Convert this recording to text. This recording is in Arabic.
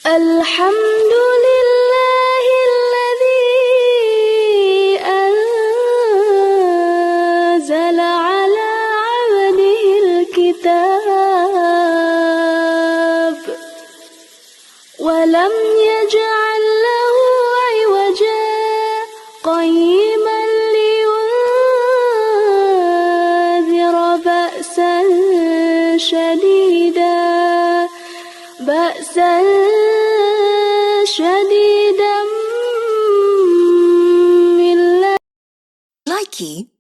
الحمد لله الذي أنزل على عبده الكتاب ولم يجعل له عوجا قيما لينذر بأسا شديدا من Likey